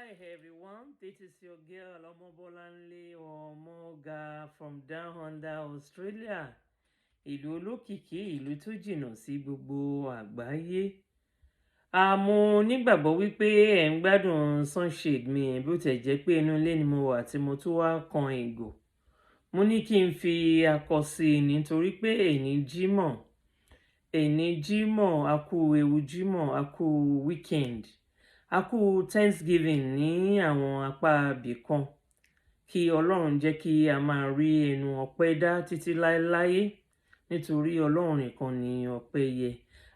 Hi everyone, this is your girl Omobolanle Omoga from down under Australia. Ìlú olókìkí, ìlú tó jìnnà sí gbogbo àgbáyé. Mo nígbàgbọ́ wípé ẹ̀ ń gbádùn sunshade mi bó tẹ̀ jẹ́ pé inú ilé ni mo wà tí mo tún wá kan ìgò. Mo ní kí n fi akọ sí i nítorí pé èní Jímọ̀, a kú ewu Jímọ̀, a kú weekend. A kú Thanksgiving ní àwọn apá ibì kan. Kí Ọlọ́run jẹ́ kí a máa rí ẹnu ọpẹ́ dá títí láéláé nítorí Ọlọ́run nìkan ni ọpẹ́ yẹ.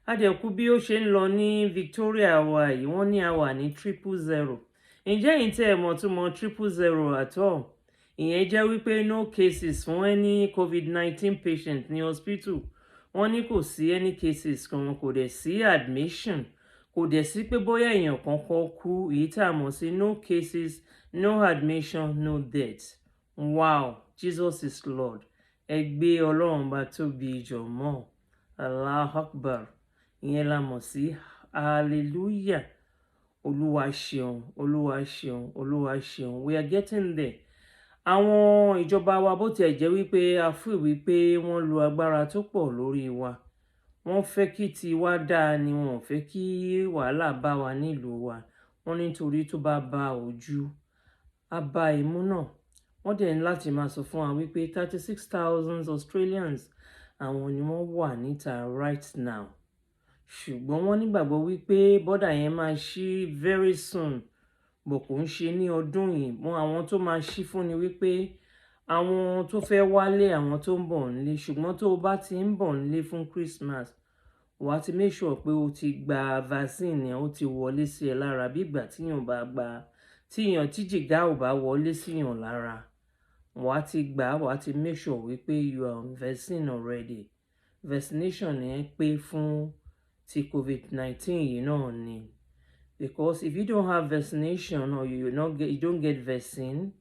A dẹ̀ kú bí ó ṣe ń lọ ní Victoria wa yìí, wọ́n ní a wà ní 000. Ǹjẹ́ ẹ̀yin tẹ́ ẹ mọ̀ tún mọ̀ 000 at all? Ìyẹn jẹ́ wípé no cases fún any COVID-19 patient ní hospital. Wọ́n ní kò sí any cases kan, kò dẹ̀ sí admission. Kò dẹ̀ sí pé bóyá èèyàn kankan kú, èyí tá a mọ̀ sí no cases, no admission, no death. Wow, Jesus is Lord. Ẹ gbé Ọlọ́run bá tóbi jọ̀mọ́. Allah Akbar. Ìyẹn la mọ̀ sí hallelujah. Olúwa ṣeun, Olúwa ṣeun, Olúwa ṣeun. We are getting there. Àwọn ìjọba wa bó tiẹ̀ jẹ́ wípé a feel wípé wọ́n lo agbára tó pọ̀ lórí wa. Wọ́n fẹ́ kí tiwa dáa ni wọ́n fẹ́ kí wàhálà bá wa nílùú wa. Wọ́n nítorí tó bá ba ojú, á bá imú náà. Wọ́n dẹ̀ ní láti máa sọ fún wa wípé 36,000 Australians àwọn ni wọ́n wà níta right now. Ṣùgbọ́n wọ́n nígbàgbọ́ wípé bọ́dà yẹn máa ṣí very soon. Bọ̀ kò ń ṣe ní ọdún yìí. Àwọn tó máa ṣí fún ni wípé àwọn tó fẹ́ wálé, àwọn tó ń bọ̀ nílé. Ṣùgbọ́n tó o bá ti ń bọ̀ nílé fún Christmas, wàá ti make sure pé o ti gba vaccine yẹn, ó ti wọlé sí ẹ lára bí ìgbà tí jìgá ò bá wọlé síyàn lára. Wàá ti make sure wípé you are on vaccine already. Vaccination yẹn pé fún ti COVID-19 yìí náà ni. Because if you don't have vaccination or you don't get vaccine,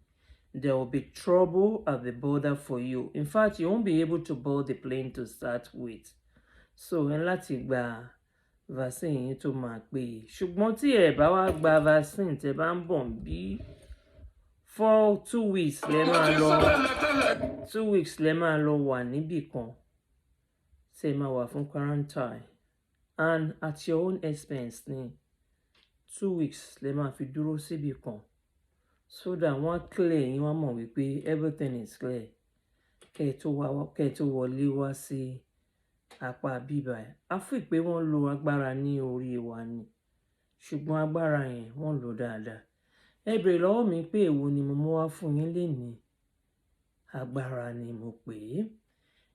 there will be trouble at the border for you. In fact, you won't be able to board the plane to start with. So, ẹ láti gba vaccine yìí tó máa pé. Ṣùgbọ́n tí ẹ bá wá gba vaccine tẹ́ bá ń bọ̀ bí for 2 weeks lẹ máa lọ wà níbì kan. Ṣé máa wà fún quarantine and at your own expense ni. 2 weeks lẹ máa fi dúró síbì kan. So that wọ́n clear yín wọ́n mọ̀ wípé everything is clear. Kẹ́ ẹ tó wọlé wá sí apá bíbá ẹ̀. A fi pé wọ́n lo agbára ní orí wa ni. Ṣùgbọ́n agbára yẹn wọ́n lò dáadáa. Ẹ bèrè lọ́wọ́ mi pé èwo ni mo mú wá fún yín lénìí. Agbára ni mo pè é.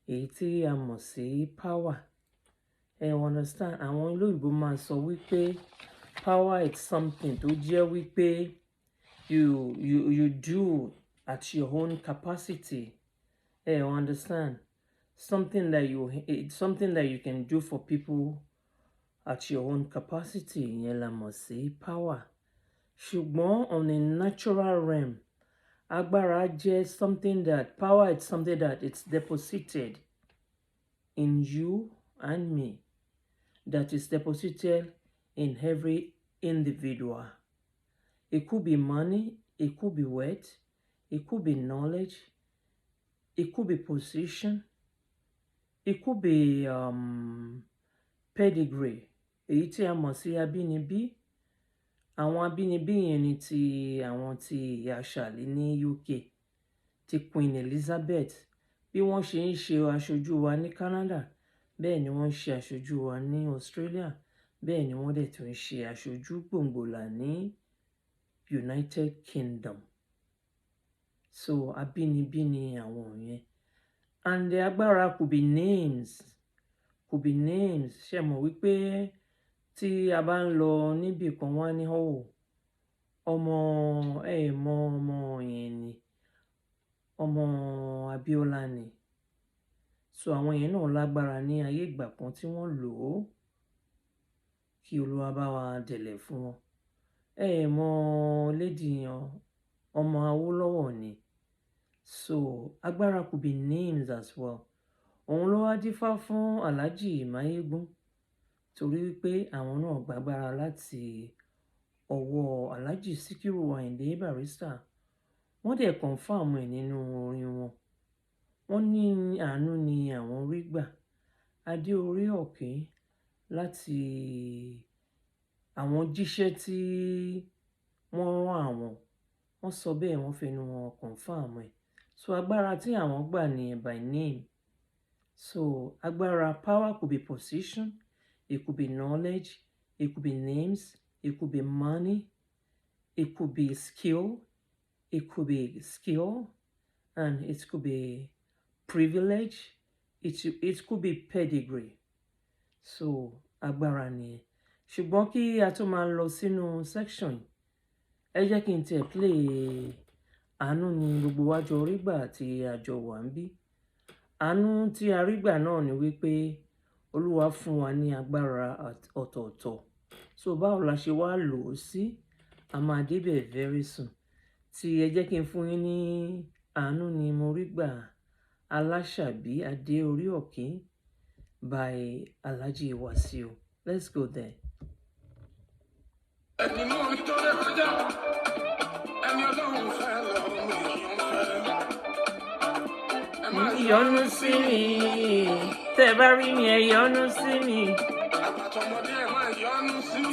Èyí tí a mọ̀ sí power. Ẹ understand? Àwọn olóyìnbó máa sọ wípé power is something tó jẹ́ wípé you do at your own capacity. Understand? Something that you can do for people at your own capacity. Ìyẹn la mọ̀ sí power. Ṣùgbọ́n on a natural realm, agbára jẹ́ power is something that it's deposited in you and me. That is deposited in every individual. It could be money, it could be wealth, it could be knowledge, it could be position, it could be pedigree. Èyí tí a mọ̀ sí abínibí. Àwọn abínibí yẹn ni àwọn ti ìyá Ṣàlí ní UK, ti Queen Elizabeth. Bí wọ́n ṣe ń ṣe aṣojú wa ní Canada, bẹ́ẹ̀ ni wọ́n ń ṣe aṣojú wa ní Australia, bẹ́ẹ̀ ni wọ́n dẹ̀ tún ń ṣe aṣojú gbòǹgbòlà ní United Kingdom. So abínibí ni àwọn yẹn. And the agbára could be names. Ṣé mọ̀ wípé tí a bá ń lọ níbì kan wá ní ọmọ yẹn ni, ọmọ Abíọ́lá ni. So àwọn yẹn náà lágbára ní ayé ìgbà kan tí wọ́n lò ó. Kí Olúwa bá wa dẹ̀lẹ̀ fún wọn. Lady yan ọmọ Awólọ́wọ̀ ni. So agbára could be names as well. Òun ló wá dífá fún Alhaji Máyégún torí wípé àwọn náà gbàgbára láti ọwọ́ Alhaji Síkírù Àyìndé Barrister. Wọ́n dẹ̀ confirm ẹ̀ nínú orin wọn. Wọ́n ní àánú ni àwọn rí gbà. Adé orí ọ̀kín láti àwọn jíṣẹ́ tí wọ́n rán àwọn. Wọ́n sọ bẹ́ẹ̀, wọ́n fẹnu wọn confirm ẹ̀. So agbára tí àwọn gbà ní by name. So agbára power could be position, it could be knowledge, it could be names, it could be money, it could be skill, and it could be privilege, it could be pedigree. So agbára nìyẹn. Ṣùgbọ́n kí a tó máa lọ sínú section yìí, ẹ jẹ́ kí n tẹ̀ play àánú ni gbogbo wa jọ rí gbà tí àjọ wà ń bí. Àánú tí a rí gbà náà ni wípé Olúwa fún wa ní agbára ọ̀tọ̀ọ̀tọ̀. So báwo la ṣe wá lò ó sí? A máa débẹ̀ very soon. Tí ẹ jẹ́ kí n fún yín ní àánú ni mo rí gbà Aláṣàbí Adé orí ọ̀kín by Alhaji Wasiu. Let's go there. Yọ́nú sí mi, tẹ́ bá rí mi ẹ yọ́nú sí mi,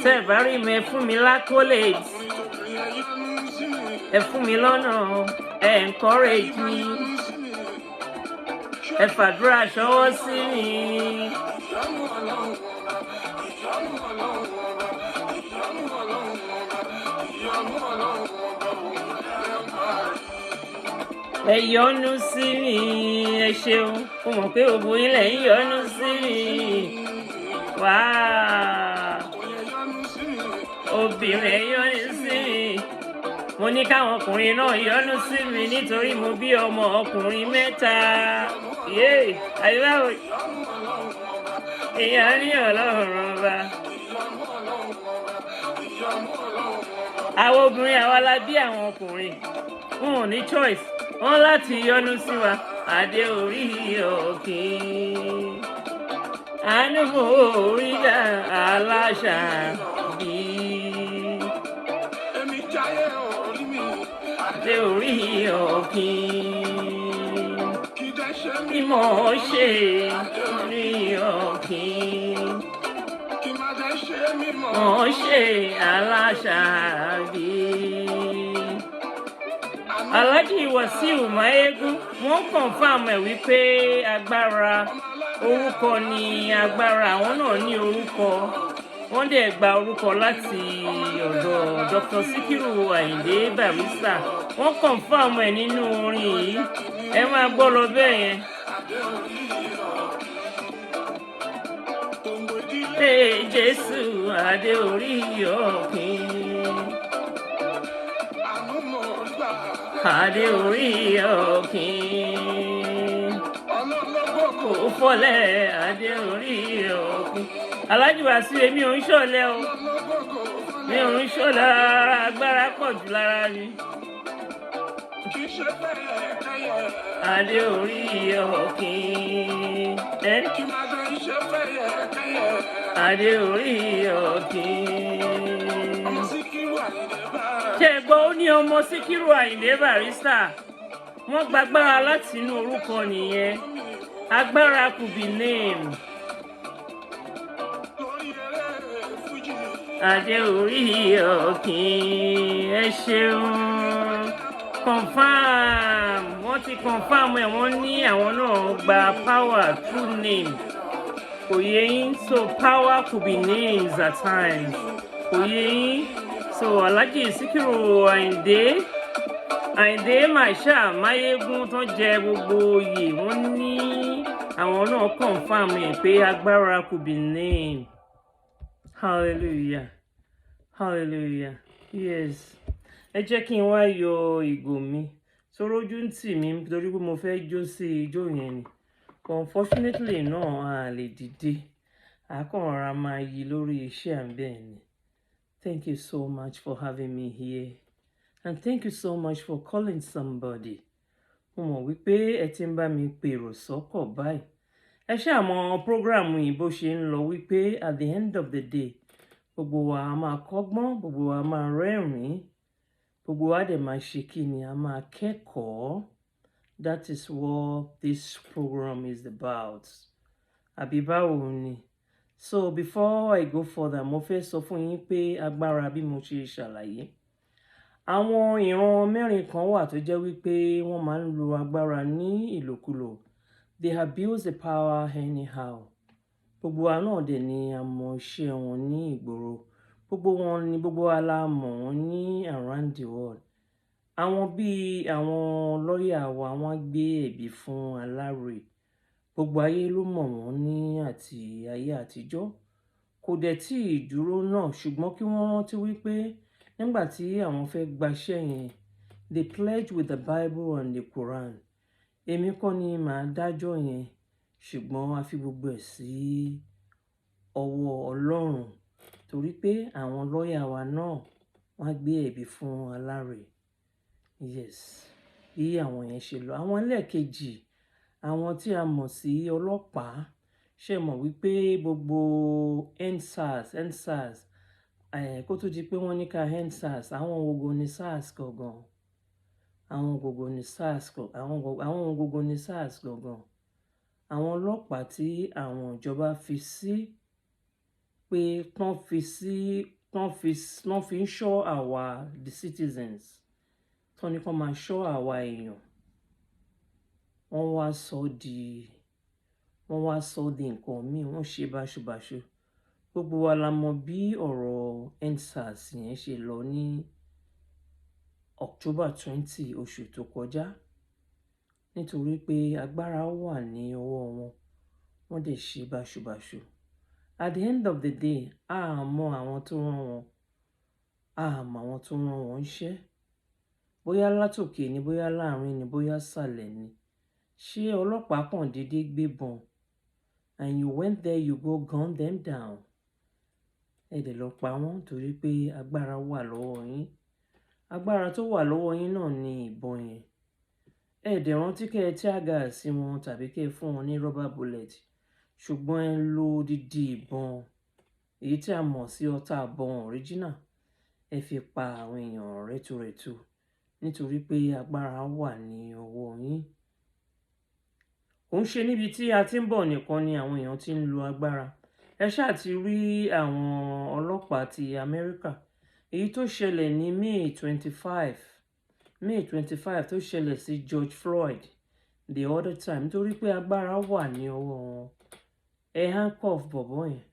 tẹ́ bá rí mi ẹ fún mi l'accolade, ẹ fún mi lọ́nà, ẹ encourage mi, ẹ fàdúrà ṣọwọ́ sí mi. Ẹ yọ́nú sí mi, ẹ ṣeun, mo mọ̀ pé gbogbo yín lẹ̀ ń yọ́nú sí mi. Wá obìnrin ẹ yọ́nú sí mi. Mo ní káwọn ọkùnrin náà yọ́nú sí mi nítorí mo bí ọmọ ọkùnrin 3. Àyíbáwò ìyá ní Ọlọ́run ọba. Àwọn obìnrin àwa la bí àwọn ọkùnrin. Wọn ò ní choice. Wọ́n láti yọ́nú sí wa. Adé orí ọ̀kín. Àánú mo rí gbà Aláṣàbí. Adé orí ọ̀kín. Mímọ́ ṣe orí ọ̀kín. Mọ́ ṣe Aláṣàbí. Alhaji Wasiu Mayegun wọ́n confirm ẹ̀ wípé agbára orúkọ ni agbára, àwọn náà ní orúkọ. Wọ́n dẹ̀ gba orúkọ láti ọ̀dọ̀ Dr. Síkírù Àyìndé Barrister. Wọ́n confirm ẹ̀ nínú orin yìí. Ẹ máa gbọ́ lọ bẹ́ẹ̀ yẹn. Jésù Adé orí ọ̀kín. Adé orí ọ̀kín. Kò fọ́lẹ̀ Adé orí ọ̀kín. Alhaji Wasiu èmi ò ń ṣọ̀lẹ o. Mi ò ń ṣọ̀lẹ rárá, agbára pọ̀ jù lára mi. Adé orí ọ̀kín. Adé orí ọ̀kín. Ṣé gbọ́ ó ní ọmọ Síkírù Àyìndé Barrister? Wọ́n gbàgbára láti inú orúkọ nìyẹn. Agbára could be name. Adé orí ọ̀kín. Ẹ ṣeun. Confirm. Wọ́n ti confirm ẹ̀, wọ́n ní àwọn náà gba power through name. Kò yé yín, so power could be names at times. Kò yé yín. So Alhaji Síkírù Àyìndé Mayegun tó jẹ gbogbo oyè, wọ́n ní àwọn náà confirm ẹ̀ pé agbára could be name. Hallelujah. Hallelujah. Yes. Ẹ jẹ́ kí n wá yọ ìgò mi. Sọ̀rọ̀ ojú ń tì mí torí pé mo fẹ́ jó sí ijó yẹn ni. Unfortunately náà a lè dìde. A kàn rọra máa yí lórí iṣẹ́ àbẹ̀ ni. Thank you so much for having me here. And thank you so much for calling somebody. Mo mọ̀ wípé ẹ ti ń bá mi pèrò sọ́kọ̀ báyìí. Ẹ ṣáà mọ̀ prógráàmù yìí bó ṣe ń lọ wípé at the end of the day, gbogbo wa a máa kọ́gbọ́n, gbogbo wa a máa rẹ́rìn-ín, gbogbo wa dẹ̀ máa ṣe kí ni, a máa kẹ́kọ̀ọ́. That is what this program is about. Àbí báwo ni? So before I go further, mo fẹ́ sọ fún yín pé agbára bí mo ṣe ṣàlàyé. Àwọn ìran mẹ́rin kan wà tó jẹ́ wípé wọ́n máa ń lo agbára ní ìlòkulò. They abuse the power anyhow. Gbogbo wa náà dẹ̀ ni a mọ iṣẹ́ wọn ní ìgboro. Gbogbo wa la mọ̀ wọ́n ní around the world. Àwọn bíi àwọn lọ́ọ̀yà wa wọ́n gbé ẹ̀bí fún aláròyé. Gbogbo ayé ló mọ̀ wọ́n ní àti ayé àtijọ́. Kò dẹ̀ tí ì dúró náà, ṣùgbọ́n kí wọ́n rántí wípé nígbà tí àwọn fẹ́ gbaṣẹ́ yẹn, they pledge with the Bible and the Quran. Èmi kọ́ ni màá dájọ́ yẹn, ṣùgbọ́n a fi gbogbo ẹ̀ sí ọwọ́ Ọlọ́run, torí pé àwọn lọ́ọ̀yà wa náà wọ́n gbé ẹ̀bí fún aláròyé. Yes, bí àwọn yẹn ṣe lọ. Àwọn ẹlẹ́ẹ̀kejì, àwọn tí a mọ̀ sí ọlọ́pàá, ṣe mọ̀ wípé gbogbo EndSARS, kó tó di pé wọ́n ní ká EndSARS, àwọn gbogbo ní SARS gangan. Àwọn gbogbo ní SARS gangan. Àwọn ọlọ́pàá tí àwọn ìjọba fi sí pé tán fi ń ṣọ́ àwa the citizens. Tán ní kán máa ṣọ́ àwa èèyàn. Wọ́n wá sọ di nǹkan míì, wọ́n ṣe báṣubàṣu. Gbogbo wa la mọ̀ bí ọ̀rọ̀ EndSARS yẹn ṣe lọ ní October 20 oṣù tó kọjá. Nítorí pé agbára wà ní ọwọ́ wọn, wọ́n dẹ̀ ṣe báṣubàṣu. At the end of the day, a mọ̀ àwọn tó rán wọn iṣẹ́. Bóyá látòkè ni, bóyá láàrin ni, bóyá sàlẹ̀ ni. Ṣé ọlọ́pàá kàn dédé gbébọn and you went there, you go gun them down? Ẹ dẹ̀ lọ pa wọ́n torí pé agbára wà lọ́wọ́ yín. Agbára tó wà lọ́wọ́ yín náà ni ìbọn yẹn. Ẹ dẹ̀ rántí kẹ́ ẹ tear gas sí wọn tàbí kẹ́ ẹ fún wọn ní rubber bullet. Ṣùgbọ́n ẹ lo odidi ìbọn, èyí tí a mọ̀ sí ọta ìbọn original. Ẹ fi pa àwọn èèyàn rẹ́tùrẹ́tù nítorí pé agbára wà ní ọwọ́ yín. Kò ń ṣe níbi tí a ti ń bọ̀ nìkan ni àwọn èèyàn ti ń lo agbára. Ẹ ṣáà ti rí àwọn ọlọ́pàá ti Amẹ́ríkà. Èyí tó ṣẹlẹ̀ ní May 25 tó ṣẹlẹ̀ sí George Floyd the other time, nítorí pé agbára wà ní ọwọ́ wọn. Ẹ handcuff bọ̀bọ́ yẹn,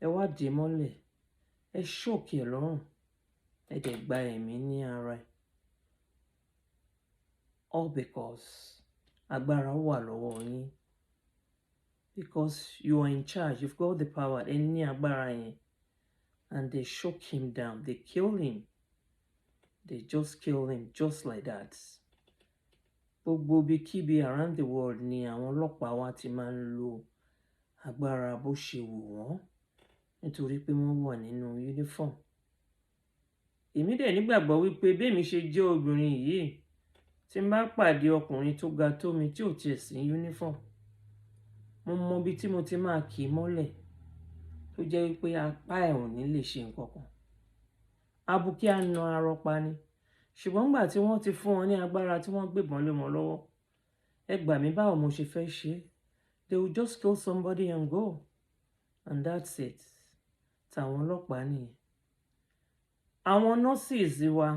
ẹ wá dè mọ́lẹ̀, ẹ ṣókè ẹ̀ lọ́rùn, ẹ dẹ̀ gba ẹ̀mí ní ara ẹ̀. All because agbára wà lọ́wọ́ yín. Because you are in charge, you've got the power, ẹ ní agbára yẹn. And they shook him down, they killed him. They just killed him just like that. Gbogbo ibikíbi around the world ni àwọn ọlọ́pàá wa ti máa ń lo agbára bó ṣe wù wọ́n, nítorí pé wọ́n wà nínú uniform. Èmi dẹ̀ nígbàgbọ́ wípé bẹ́ẹ̀mi ṣe jẹ́ obìnrin yìí, tí n bá pàdé ọkùnrin tó ga tó mi tí ò tiẹ̀ sí uniform, mo mọ ibi tí mo ti máa kì í mọ́lẹ̀ tó jẹ́ wípé apá ẹ̀ ò ní lè ṣe nǹkan kan. Abuké á na arọ pa ni. Ṣùgbọ́n nígbà tí wọ́n ti fún wọn ní agbára tí wọ́n gbébọn lé wọn lọ́wọ́, ẹ gbà mí báwo mo ṣe fẹ́ ṣe. They will just kill somebody and go. And that's it. Tàwọn ọlọ́pàá nìyẹn. Àwọn nurses wa,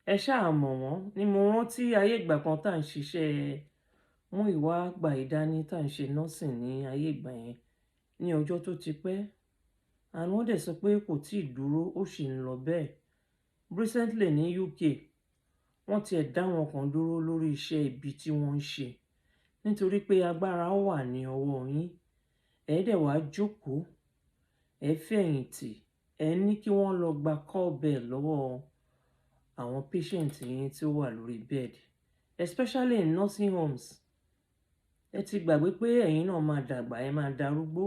ẹ ṣáà mọ̀ wọ́n. Ni mo rántí ayé ìgbà kan tá à ń ṣiṣẹ́ mú ìwà àgbà ìdání tá à ń ṣe nursing ní ayé ìgbà yẹn ní ọjọ́ tó ti pẹ́. And wọ́n dẹ̀ sọ pé kò tí ì dúró, ó sì ń lọ bẹ́ẹ̀. Recently ní UK, wọ́n ti ẹ̀ dá wọn kan dúró lórí iṣẹ́ ibi tí wọ́n ń ṣe. Nítorí pé agbára wà ní ọwọ́ yín. Ẹ dẹ̀ wá jókòó, ẹ fẹ̀yìntì, ẹ ní kí wọ́n lọ gba call bell lọ́wọ́ àwọn patient yín tí ó wà lórí bed. Especially in nursing homes. Ẹ ti gbàgbé pé ẹ̀yin náà máa dàgbà, ẹ máa darúgbó.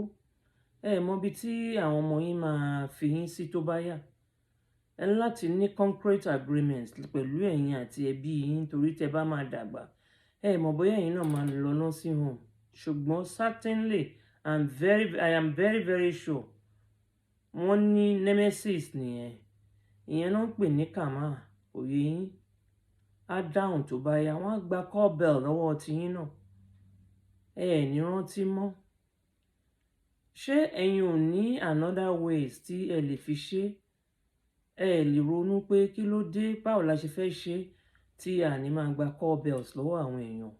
Ẹ mọ ibi tí àwọn ọmọ yín máa fi yín sí tó bá yá. Ẹ láti ní concrete agreement pẹ̀lú ẹ̀yin àti ẹbí yín torí tẹ́ bá máa dàgbà. Ẹ mọ̀ bóyá ẹ̀yin náà máa lọ nursing home. Ṣùgbọ́n certainly I am very very sure. wọ́n ní nemesis nìyẹn, ìyẹn náà ń pè ní kàmá, òye yín á dáhùn tó bá yá, wọ́n á gba call bell lọ́wọ́ tiyín náà, ẹ ẹ̀ ní rántí mọ́. Ṣé ẹ̀yin ò ní another ways tí ẹ lè fi ṣe? Ẹ lè ronú pé kí ló dé, báwo la ṣe fẹ́ ṣe tí a ní máa gba call bells lọ́wọ́ àwọn èèyàn?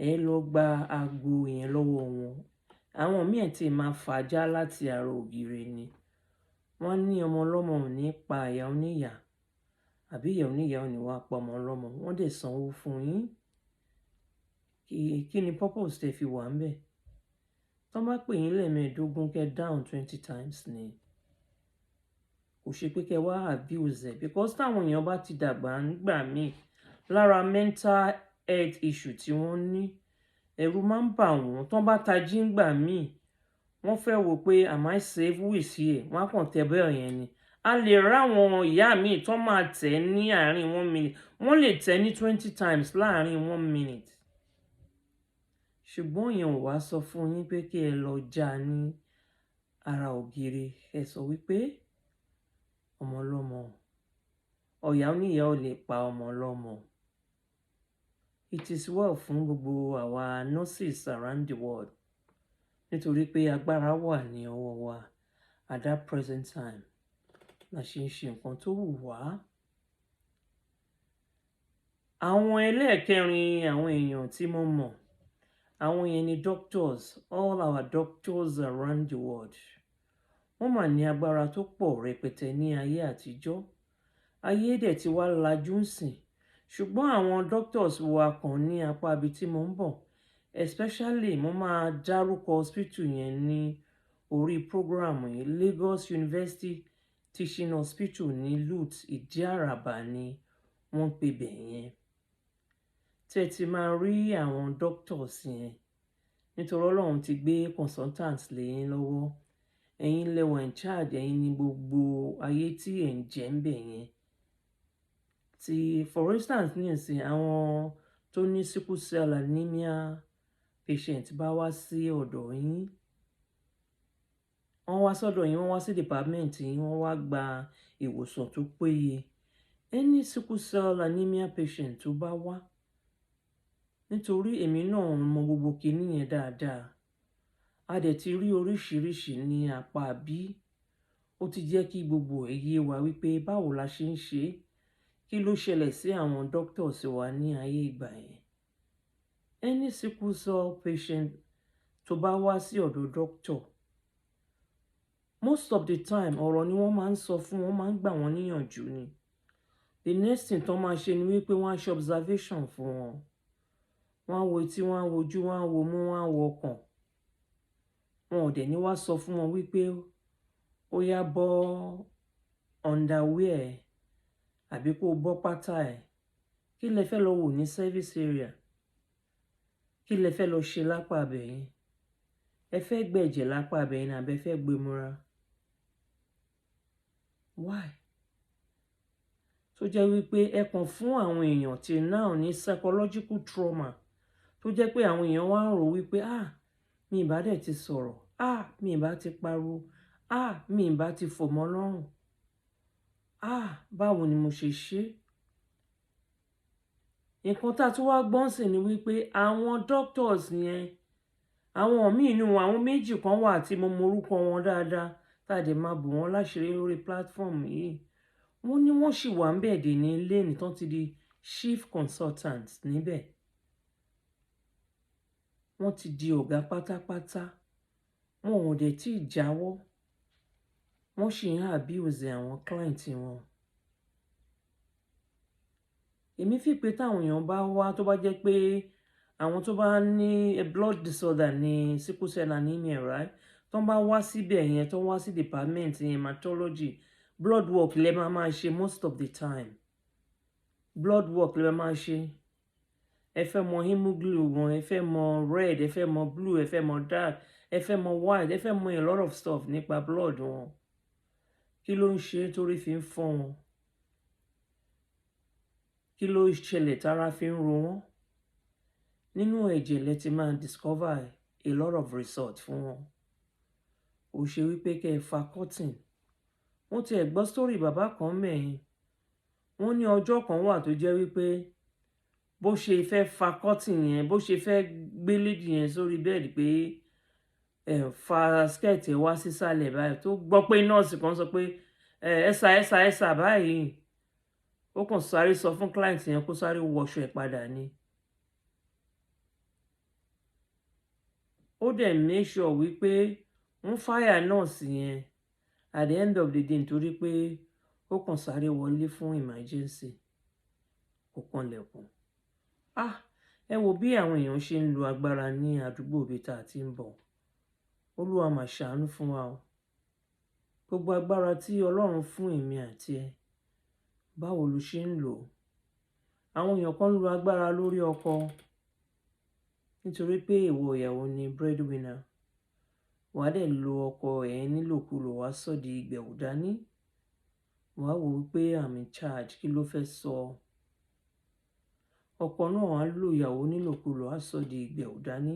Ẹ lọ gba aago yẹn lọ́wọ́ wọn. Àwọn míì tí máa fàájà láti ara ògiri ni. Wọ́n ní ọmọ ọlọ́mọ ò ní pa ìyá oníyà, àbí ìyá oníyà ò ní wá pa ọmọ ọlọ́mọ, wọ́n dẹ̀ sanwó fún yín. Kí ni purpose tẹ́ fi wà ń bẹ̀? Tọ́ bá pè yín lẹ́ẹ̀mẹ́ẹ̀ẹ́dógún kẹ́ down 20 times ni. Kò ṣe pé kẹ́ wá abuse ẹ̀, because táwọn èèyàn bá ti dàgbà nígbà míì lára mental health issue tí wọ́n ní, ẹ̀rù máa ń bà wọ́n. Tọ́ bá tají ńgbà míì, wọ́n fẹ́ wò pé am I safe, who is here? Wọ́n á kàn tẹ bẹ́ẹ̀ yẹn ni. A lè ráwọn ìyá míì tọ́ máa tẹ̀ ní àárín 1 minute, wọ́n lè tẹ̀ ní 20 times láàárín 1 minute. Ṣùgbọ́n yẹn ò wá sọ fún yín pé kí ẹ lọ já ní ara ògiri. Ẹ sọ wípé ọmọ ọlọ́mọ, ọ̀yà oníyà ò lè pa ọmọ ọlọ́mọ. It is well fún gbogbo àwa nurses around the world, nítorí pé agbára wà ní ọwọ́ wa at that present time la ṣe ń ṣe nǹkan tó wù wá. Àwọn ẹlẹ́ẹ̀kẹrin àwọn èèyàn tí mo mọ̀, àwọn yẹn ni doctors, all our doctors around the world. Wọ́n mà ní agbára tó pọ̀ rẹpẹtẹ ní ayé àtijọ́. Ayé dẹ̀ ti wá lajú ń sìn. Ṣùgbọ́n àwọn doctors wa kan ní apá ibi tí mo ń bọ̀, especially mo máa dárúkọ hospital yẹn ní orí program yìí. Lagos University Teaching Hospital ní LUTH Ìdí-Àràbà ni wọ́n pè bẹ̀ yẹn. Tẹ́ ti máa rí àwọn doctors yẹn, nítorí Ọlọ́run ti gbé consultants lé yín lọ́wọ́. Ẹ̀yin lẹ wà in charge, ẹ̀yin ni gbogbo ayé tí ẹ̀ ń jẹ ń bẹ̀ yẹn. For instance ní ìsìn, àwọn tó ní sickle cell anemia patient bá wá sí ọ̀dọ̀ yín, wọ́n wá sọ́dọ̀ yín, wọ́n wá sí department yín, wọ́n wá gba ìwòsàn tó péye. Any sickle cell anemia patient tó bá wá, nítorí èmi náà mọ gbogbo kinní yẹn dáadáa. A dẹ̀ ti rí oríṣiríṣi ní apá bí. Ó ti jẹ́ kí gbogbo ẹ̀ yé wa wípé báwo la ṣe ń ṣe, kí ló ṣẹlẹ̀ sí àwọn doctors wa ní ayé ìgbà yẹn. Any sickle cell patient tó bá wá sí ọ̀dọ̀ doctor, most of the time ọ̀rọ̀ ni wọ́n máa ń sọ fún wọn, máa ń gbà wọ́n níyànjú ni. The next thing tó máa ṣe ni wípé wọ́n á ṣe observation fún wọn. Wọ́n á wo etí, wọ́n á wojú, wọ́n á wo mú, wọ́n á wo ọkàn. Wọn ò dẹ̀ ní wá sọ fún wọn wípé ó yá bọ́ underwear àbí kó bọ́ pátá ẹ̀. Kí lẹ fẹ́ lọ wò ní service area? Kí lẹ fẹ́ lọ ṣe lápá abẹ́ yẹn? Ẹ fẹ́ gbẹ̀jẹ̀ lápá abẹ́ yẹn àbẹ́ fẹ́ gbẹmúra? Why? Tó jẹ́ wípé ẹ kàn fún àwọn èèyàn tí now ní psychological trauma, tó jẹ́ pé àwọn èèyàn wá ń rò wípé mi ìbá dẹ̀ ti sọ̀rọ̀, mi ìbá ti pariwo, mi ìbá ti fò mọ́ lọ́rùn, báwo ni mo ṣe ṣe? Nǹkan tá tún wá gbọ́n sí ni wípé àwọn doctors yẹn, àwọn míì nínú àwọn méjì kan wà tí mo mọ orúkọ wọn dáadáa, tá dẹ̀ máa bò wọ́n láṣìírí lórí platform yìí. Wọ́n ní wọ́n sì wà ń bẹ̀ dè ní ilé nìtàn ti di chief consultant níbẹ̀. Wọ́n ti di ọ̀gá pátápátá. Wọn ò dẹ̀ tí ì jáwọ́. Wọ́n sì ń abuse àwọn client wọn. Èmi fi pé táwọn èèyàn bá wá, tó bá jẹ́ pé àwọn tó bá ní blood disorder ní sickle cell anemia, right? Tó bá wá síbẹ̀ yẹn, tó wá sí department hematology, blood work lẹ máa ṣe most of the time. Blood work lẹ máa ṣe. Ẹ fẹ́ mọ hemoglobin, ẹ fẹ́ mọ red, ẹ fẹ́ mọ blue, ẹ fẹ́ mọ dark, ẹ fẹ́ mọ white, ẹ fẹ́ mọ a lot of stuff nípa blood wọn. Kí ló ń ṣe torí fi ń fọ́ wọn? Kí ló ṣẹlẹ̀ tára fi ń ro wọ́n? Nínú ẹ̀jẹ̀ lẹ ti máa discover a lot of result fún wọn. ò ṣe wípé kẹ́ ẹ fa curtain. Wọ́n ti ẹ̀ gbọ́ story bàbá kan mẹ́yìn. Wọ́n ní ọjọ́ kan wà tó jẹ́ wípé bó ṣe fẹ́ fa curtain yẹn, bó ṣe fẹ́ gbé lady yẹn sórí bẹ́ẹ̀dì pé fa skirt ẹ̀ wá sísàlẹ̀ báyìí, tó gbọ́ pé nọ́ọ̀sì kan sọ pé ẹ̀sà báyìí, ó kàn sáré sọ fún client yẹn kó sáré wọṣọ ẹ̀ padà ni. Ó dẹ̀ make sure wípé wọ́n fire nọ́ọ̀sì yẹn at the end of the day nítorí pé ó kàn sáré wọlé fún emergency, kò kanlẹ̀kùn. Ẹ wo bí àwọn èèyàn ṣe ń lo agbára ní àdúgbò ibi tá a ti ń bọ̀. Olúwa mà ṣàánú fún wa o. Gbogbo agbára tí Ọlọ́run fún èmi àti ẹ, báwo lo ṣe ń lò ó? Àwọn èèyàn kan ń lo agbára lórí ọkọ nítorí pé ìwọ ìyàwó ni breadwinner. Wàá dẹ̀ lo ọkọ ẹ̀ nílòkulò, wá sọ di ìgbẹ̀wò dání. Wàá wò wípé I'm in charge, kí ló fẹ́ sọ? Ọkọ náà á lo ìyàwó nílòkulò, á sọ di ìgbẹ̀wò dání.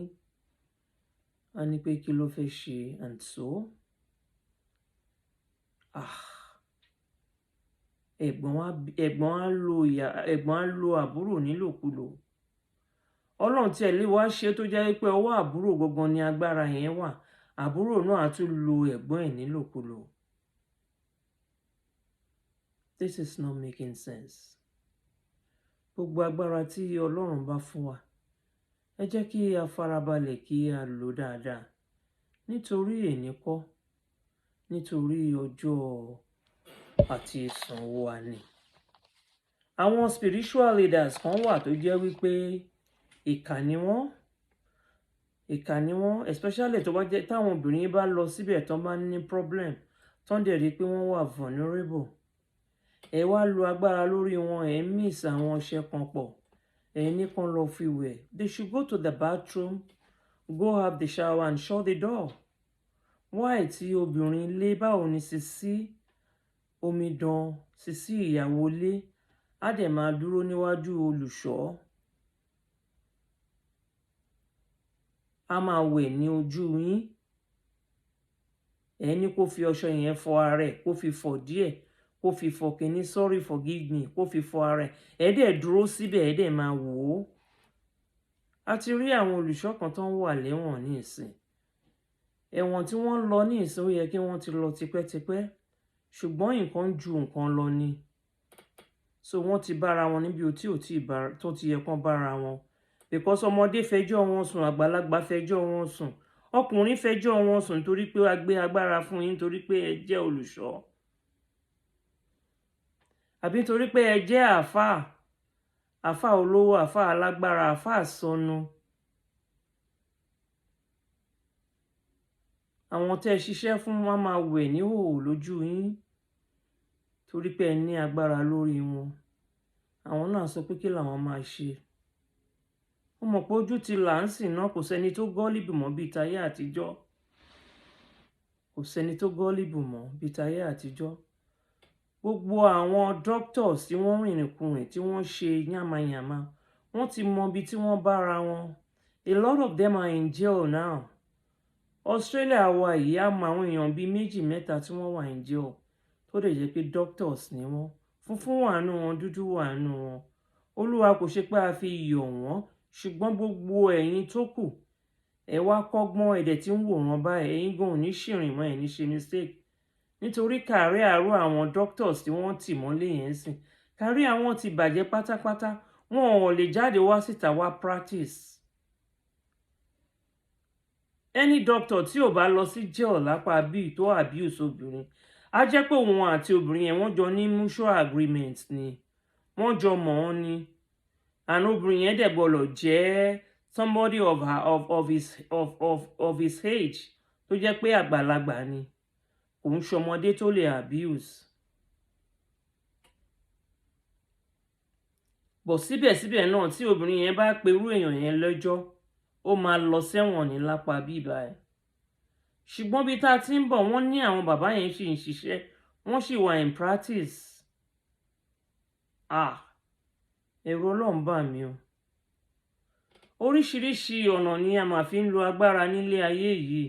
A ní pé kí ló fẹ́ ṣe, and so ẹ̀gbọ́n á lo àbúrò nílòkulò. Ọlọ́run tí ẹ lè wá ṣe tó jẹ́ pé ọwọ́ àbúrò gangan ni agbára yẹn wà. Àbúrò náà á tún lo ẹ̀gbọ́n ẹ̀ nílòkulò. This is not making sense. Gbogbo agbára tí Ọlọ́run bá fún wa, ẹ jẹ́ kí a farabalẹ̀ kí a lò dáadáa. Nítorí èní kọ́, nítorí ọjọ́ àti ìsanwó wa ni. Àwọn spiritual leaders kan wà tó jẹ́ wípé ìkà ni wọ́n, especially tó bá jẹ́ táwọn obìnrin bá lọ síbẹ̀ tán bá ní problem, tán dẹ̀ rí pé wọ́n wà vulnerable. Ẹ wá lo agbára lórí wọn, ẹ miss àwọn iṣẹ́ kan pọ̀, ẹ ní kán lọ fi wẹ̀. They should go to the bathroom, go have the shower and shut the door. Why tí obìnrin ilé, báwo ni Sisi omidan, Sisi ìyàwó ilé á dẹ̀ máa dúró níwájú olùṣọ́, a máa wẹ̀ ní ojú yín. Ẹ ní kó fi ọṣẹ yẹn fọ ara ẹ̀, kó fi fọ díẹ̀, kó fi fọ kíní sorry forgive me, kó fi fọ ara ẹ̀. Ẹ dẹ̀ dúró síbẹ̀, ẹ dẹ̀ máa wò ó. A ti rí àwọn olùṣọ́ kan tó ń wà lẹ́wọ̀n ní ìsìn. Ẹ̀wọ̀n tí wọ́n ń lọ ní ìsìn ó yẹ kí wọ́n ti lọ tipẹ́tipẹ́, ṣùgbọ́n nǹkan ju nǹkan lọ ni. So wọ́n ti bára wọn níbi tó ti yẹ kán bára wọn. Because ọmọdé fẹjọ́ wọn sùn, àgbàlagbà fẹjọ́ wọn sùn, ọkùnrin fẹjọ́ wọn sùn torí pé a gbé agbára fún yín torí pé ẹ jẹ́ olùṣọ́. Àbí torí pé ẹ jẹ́ àáfàá olówó, àáfàá alágbára, àáfàá sọnù. Àwọn tẹ́ ṣiṣẹ́ fún wọn máa wẹ̀ ní hòhò lójú yín torí pé ẹ ní agbára lórí wọn. Àwọn náà sọ pé kí làwọn máa ṣe. Ó mọ̀ pé ojú ti là ń sìn náà, kò sẹ́ni tó gọ́líbù mọ́ bíi tayé àtijọ́. Kò sẹ́ni tó gọ́líbù mọ́ bíi tayé àtijọ́. Gbogbo àwọn doctors tí wọ́n rìnrìnkùnrin tí wọ́n ṣe yàmàyàmà, wọ́n ti mọ ibi tí wọ́n bára wọn. A lot of them are in jail now. Australia wà yìí á mọ àwọn èèyàn bíi 2-3 tí wọ́n wà in jail tó dẹ̀ jẹ́ pé doctors ni wọ́n. Funfun wà nínú wọn, dúdú wà nínú wọn. Olúwa kò ṣe pé a fi yọ̀ wọ́n, ṣùgbọ́n gbogbo ẹ̀yin tó kù, ẹ wá kọ́gbọ́n, ẹ̀dẹ̀ tí ń wòran báyìí, ẹ̀yin gan ò ní ṣìrìn mọ́, ẹ̀ ní ṣe mistake. Nítorí kárí àárọ̀ àwọn doctors tí wọ́n tì mọ́lé yẹn sìn, kárí àwọn ti bàjẹ́ pátápátá, wọn ò lè jáde wá síta wá practice. Any doctor tí ò bá lọ sí jail lápá bíi tó abuse obìnrin, á jẹ́ pé òun àti obìnrin yẹn wọ́n jọ ní mutual agreement ni, wọ́n jọ mọ̀ ọ́n ni. And obìnrin yẹn dẹ̀ gbọ́dọ̀ jẹ́ somebody of his age tó jẹ́ pé àgbàlagbà ni, kò ń ṣọmọdé tó lè abuse. Bọ̀ síbẹ̀síbẹ̀ náà tí obìnrin yẹn bá perú èèyàn yẹn lẹ́jọ́, ó máa lọ sẹ́wọ̀n ní lápá bíbá ẹ̀. Ṣùgbọ́n bí tá a ti ń bọ̀, wọ́n ní àwọn bàbá yẹn ṣì ń ṣiṣẹ́, wọ́n ṣì wà in practice. Ẹ̀rù Ọlọ́run bà mí o. Oríṣiríṣi ọ̀nà ni a máa fi ń lo agbára nílé ayé yìí.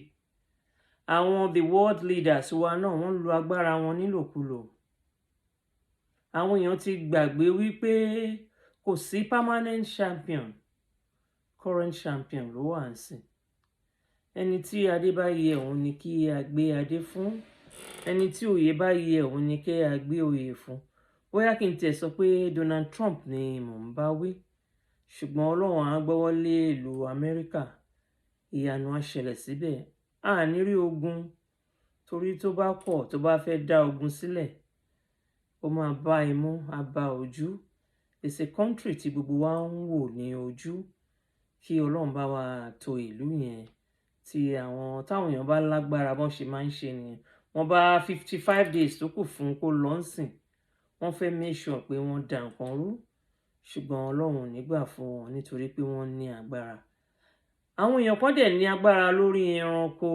àwọn the world leaders wa náà wọ́n lo agbára wọn nílòkulò. Àwọn èèyàn ti gbàgbé wípé kò sí permanent champion, current champion ló wà ń sìn. Ẹni tí adé bá yẹ òun ni kí a gbé adé fún, ẹni tí oyè bá yẹ òun ni kí a gbé oyè fún. Bóyá kí n tiẹ̀ sọ pé Donald Trump ni mò ń bá wí, ṣùgbọ́n Ọlọ́run á gbọ́wọ́ lé ìlú Amẹ́ríkà, ìyanu á ṣẹlẹ̀ síbẹ̀. A ní rí ogun, torí tó bá pọ̀ tó bá fẹ́ dá ogun sílẹ̀, ó máa bá imú, á bá ojú. It's a country tí gbogbo wa ń wò ní ojú, kí Ọlọ́run bá wa tò ìlú yẹn, tí táwọn èèyàn bá lágbára bọ́n ṣe máa ń ṣe nìyẹn. Wọ́n bá 55 days tó kù fún kó lọ ń sìn, wọ́n fẹ́ make sure pé wọ́n dà nǹkan rú, ṣùgbọ́n Ọlọ́run ò ní gbà fún wọn nítorí pé wọ́n ní agbára. Àwọn èèyàn kan dẹ̀ ní agbára lórí ẹranko,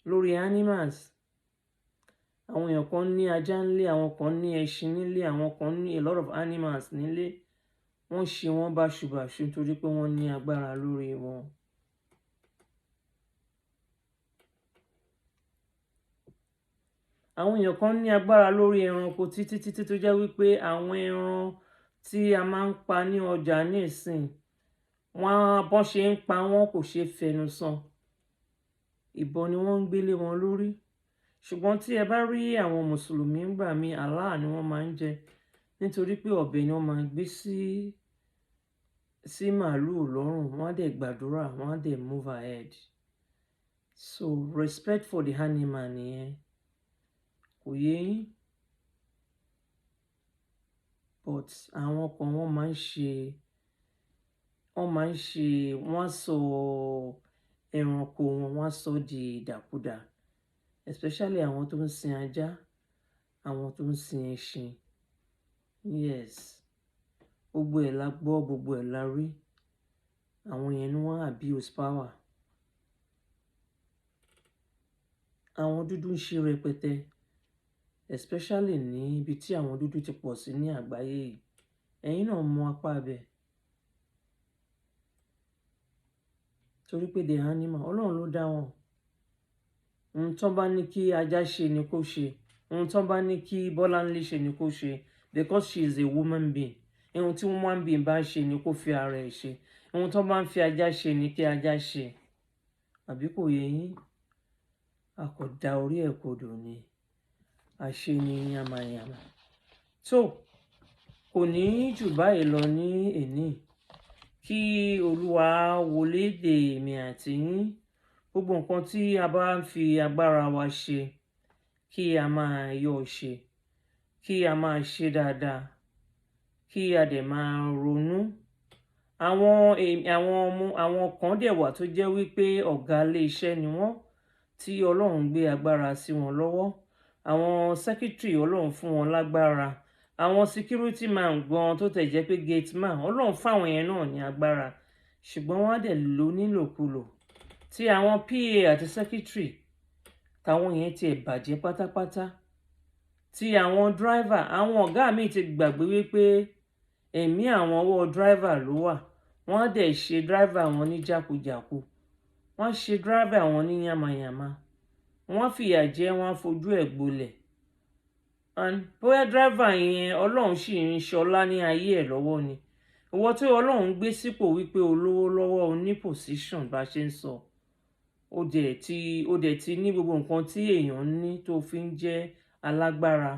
lórí animals. Àwọn èèyàn kan ní ajá nílé, àwọn kan ní ẹṣin nílé, àwọn kan ní a lot of animals nílé. Wọ́n ṣe wọ́n báṣubàṣu nítorí pé wọ́n ní agbára lórí wọn. Àwọn èèyàn kan ní agbára lórí ẹranko títí tó jẹ́ wípé àwọn ẹran tí a máa ń pa ní ọjà ní ìsìn, bọ́n ṣe ń pa wọ́n kò ṣe fẹnu sọ. Ìbọn ni wọ́n ń gbélé wọn lórí. Ṣùgbọ́n tí ẹ bá rí àwọn mùsùlùmí ńgbà mí, Allah ni wọ́n máa ń jẹ, nítorí pé ọ̀bẹ ni wọ́n máa gbé sí màálùú lọ́rùn, wọ́n á dẹ̀ gbàdúrà, wọ́n á dẹ̀ move ahead. So respect for the animal nìyẹn. Kò yé yín? But àwọn kan wọ́n á sọ ẹranko wọn, wọ́n á sọ di ìdàkudà, especially àwọn tó ń sin ajá, àwọn tó ń sin ẹṣin. Yes, gbogbo ẹ̀ la gbọ́, gbogbo ẹ̀ la rí. Àwọn yẹn ni wọ́n abuse power. Àwọn dúdú ń ṣe rẹpẹtẹ, especially ní ibi tí àwọn dúdú ti pọ̀ sí ní àgbáyé yìí. Ẹ̀yin náà mọ apá bẹ̀. Torí pé the animal, Ọlọ́run ló dá wọn. Ohun tán bá ní kí ajá ṣe ni kó ṣe. Ohun tán bá ní kí Bọ́láńlé ṣe ni kó ṣe, because she is a woman being. Ohun tí woman being bá ṣe ni kó fi ara ẹ̀ ṣe. Ohun tán bá ń fi ajá ṣe ni kí ajá ṣe. Àbí kò yé yín? A kò da orí ẹ̀ kodò ni. A ṣe ni yamayama. So, kò ní jù báyìí lọ ní èní. Kí Olúwa wọlé dè èmi àti yín. Gbogbo nǹkan tí a bá ń fi agbára wa ṣe, kí a máa yọ̀ ṣe, kí a máa ṣe dáadáa, kí a dẹ̀ máa ronú. Àwọn kan dẹ̀ wà tó jẹ́ wípé ọ̀gá ilé iṣẹ́ ni wọ́n, tí Ọlọ́run gbé agbára sí wọn lọ́wọ́. Àwọn secretary Ọlọ́run fún wọn lágbára. Àwọn security man gan tó tẹ̀ jẹ́ pé gate man, Ọlọ́run fáwọn yẹn náà ní agbára, ṣùgbọ́n wọ́n á dẹ̀ lò nílòkulò. Tí àwọn PA àti secretary, táwọn yẹn ti ẹ̀ bàjẹ́ pátápátá. Tí àwọn driver, àwọn ọ̀gá mi ti gbàgbé wípé ẹ̀mí àwọn ọwọ́ driver ló wà. Wọ́n á dẹ̀ ṣe driver wọn ní jákujàku. Wọ́n á ṣe driver wọn ní yamayama. Wọ́n á fìyà jẹ, wọ́n á fojú ẹ̀ gbolẹ̀. And bóyá driver yẹn Ọlọ́run sì ń ṣọlá ní ayé ẹ̀ lọ́wọ́ ni. Ìwọ tí Ọlọ́run gbé sípò wípé olówó lọ́wọ́, o ní position bá ṣe ń sọ. Ó dẹ̀ ti ní gbogbo nǹkan tí èèyàn ní tó fi ń jẹ́ alágbára.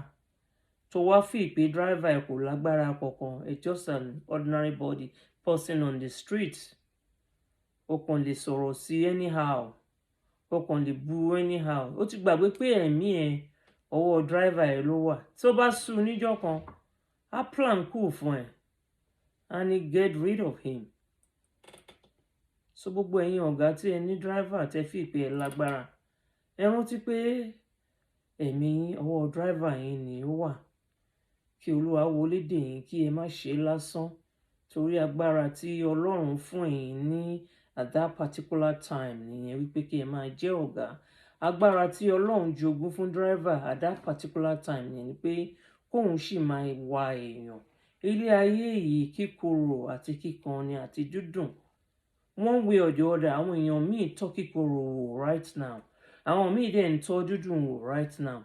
Tó wá fi pé driver ẹ̀ kò lágbára kankan, it's just an ordinary person on the street. Ó kàn lè sọ̀rọ̀ sí anyhow. Ó kàn lè bu anyhow. Ó ti gbàgbé pé ẹ̀mí ẹ̀ ọwọ́ driver ẹ̀ ló wà. Tó bá sú níjọ́ kan, á plan coup fún ẹ̀, and he get rid of him. So gbogbo ẹ̀yin ọ̀gá tí ẹ ní driver tẹ́ fi pé ẹ lágbára, ẹ rántí pé ẹ̀mí ọwọ́ driver yín ni ó wà. Kí Olúwa wọlé dè yín, kí ẹ má ṣe lásán, torí agbára tí Ọlọ́run fún ẹ̀yin ní at that particular time nìyẹn, wípé kí ẹ máa jẹ́ ọ̀gá. Agbára tí Ọlọ́run jogún fún driver at that particular time nìyẹn ni pé kóun sì máa wa èèyàn. Ilé ayé yìí kíkorò àti kíkanni àti dúdùn. One way or the other, àwọn èèyàn míì tọ́ kíkorò right now. àwọn míì dẹ̀ ń tọ́ dúdùn wò right now.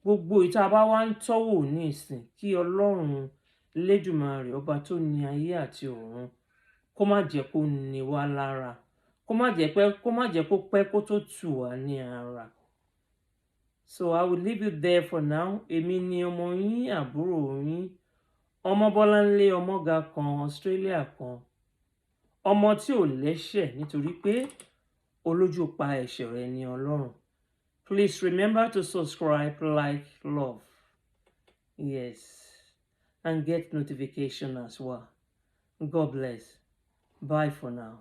Gbogbo ìta bá wá ń tọ́wò ní ìsìn kí Ọlọ́run Elédùmarè ọba tó ní ayé àti ọ̀run kó má jẹ́ kó ní wá lára, kó má jẹ́ kó pẹ́ kó tó tù wá ní ara. So I will leave you there for now. Èmi ni ọmọ yín, àbúrò yín, Ọmọbọ́láńlé Ọmọga kan, Australia kan, ọmọ tí ò lẹ́ṣẹ̀ nítorí pé olójú pa ẹ̀ṣẹ̀ rẹ̀ ní Ọlọ́run. Please remember to subscribe, like, love. Yes. And get notification as well. God bless. Bye for now.